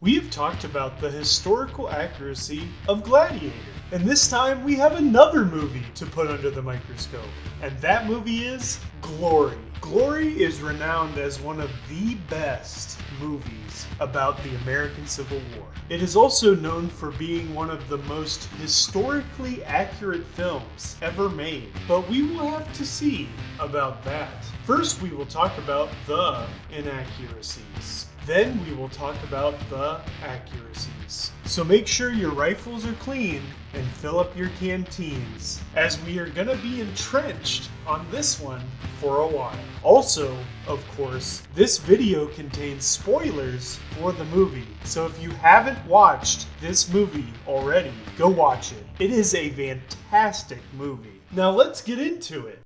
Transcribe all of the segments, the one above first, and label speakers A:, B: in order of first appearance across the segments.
A: We have talked about the historical accuracy of Gladiator, and this time we have another movie to put under the microscope, and that movie is Glory. Glory is renowned as one of the best movies about the American Civil War. It is also known for being one of the most historically accurate films ever made, but we will have to see about that. First, we will talk about the inaccuracies. Then we will talk about the accuracies. So make sure your rifles are clean and fill up your canteens, as we are going to be entrenched on this one for a while. Also, of course, this video contains spoilers for the movie, so if you haven't watched this movie already, go watch it. It is a fantastic movie. Now let's get into it.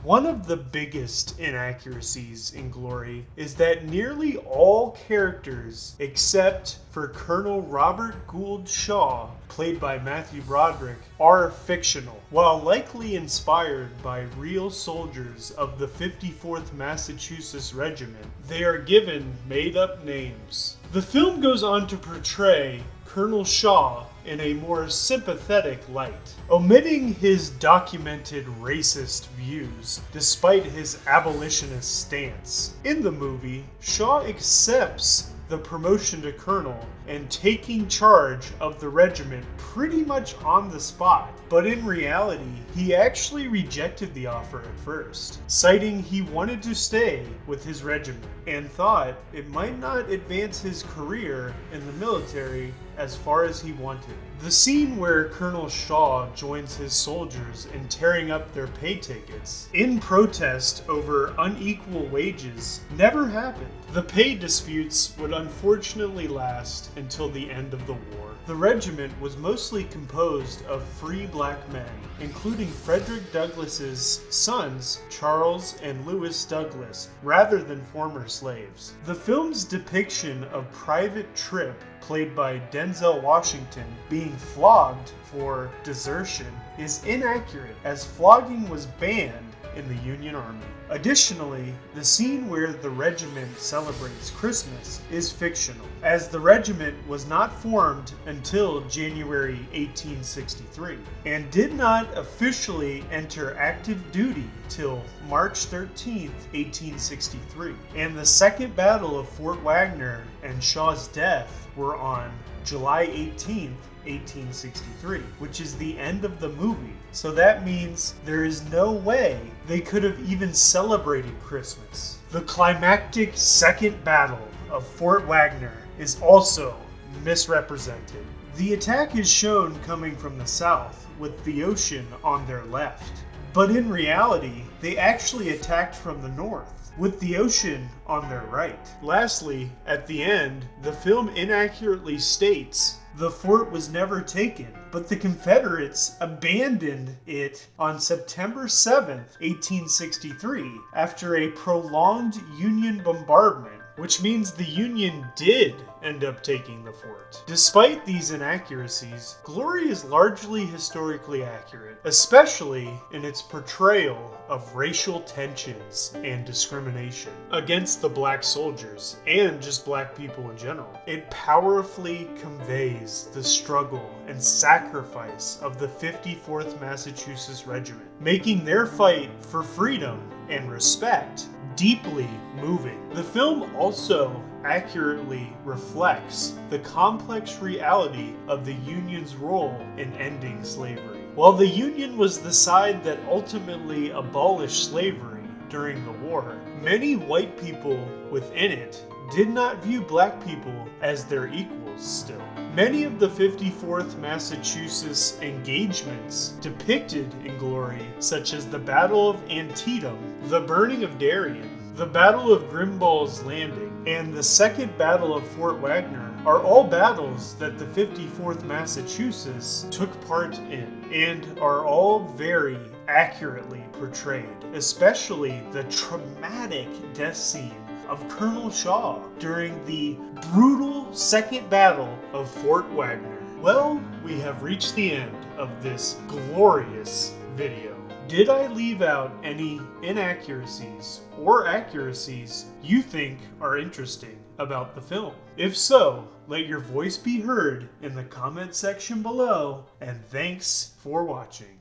A: One of the biggest inaccuracies in Glory is that nearly all characters, except for Colonel Robert Gould Shaw, played by Matthew Broderick, are fictional. While likely inspired by real soldiers of the 54th Massachusetts Regiment, they are given made-up names. The film goes on to portray Colonel Shaw in a more sympathetic light, omitting his documented racist views despite his abolitionist stance. In the movie, Shaw accepts the promotion to colonel and taking charge of the regiment pretty much on the spot. But in reality, he actually rejected the offer at first, citing he wanted to stay with his regiment and thought it might not advance his career in the military as far as he wanted. The scene where Colonel Shaw joins his soldiers in tearing up their pay tickets in protest over unequal wages never happened. The pay disputes would unfortunately last until the end of the war. The regiment was mostly composed of free black men, including Frederick Douglass's sons, Charles and Lewis Douglass, rather than former slaves. The film's depiction of Private Tripp, played by Denzel Washington, being flogged for desertion is inaccurate, as flogging was banned in the Union Army. Additionally, the scene where the regiment celebrates Christmas is fictional, as the regiment was not formed until January 1863 and did not officially enter active duty till March 13, 1863. And the Second Battle of Fort Wagner and Shaw's death were on July 18, 1863, which is the end of the movie. So that means there is no way they could have even celebrated Christmas. The climactic Second Battle of Fort Wagner is also misrepresented. The attack is shown coming from the south, with the ocean on their left. But in reality, they actually attacked from the north, with the ocean on their right. Lastly, at the end, the film inaccurately states the fort was never taken, but the Confederates abandoned it on September 7, 1863, after a prolonged Union bombardment, which means the Union did end up taking the fort. Despite these inaccuracies, Glory is largely historically accurate, especially in its portrayal of racial tensions and discrimination against the black soldiers and just black people in general. It powerfully conveys the struggle and sacrifice of the 54th Massachusetts Regiment, making their fight for freedom and respect deeply moving. The film also accurately reflects the complex reality of the Union's role in ending slavery. While the Union was the side that ultimately abolished slavery during the war, many white people within it did not view black people as their equals still. Many of the 54th Massachusetts engagements depicted in Glory, such as the Battle of Antietam, the burning of Darien, the Battle of Grimball's Landing, and the Second Battle of Fort Wagner, are all battles that the 54th Massachusetts took part in, and are all very accurately portrayed, especially the traumatic death scene of Colonel Shaw during the brutal Second Battle of Fort Wagner. Well, we have reached the end of this glorious video. Did I leave out any inaccuracies or accuracies you think are interesting about the film? If so, let your voice be heard in the comment section below, and thanks for watching.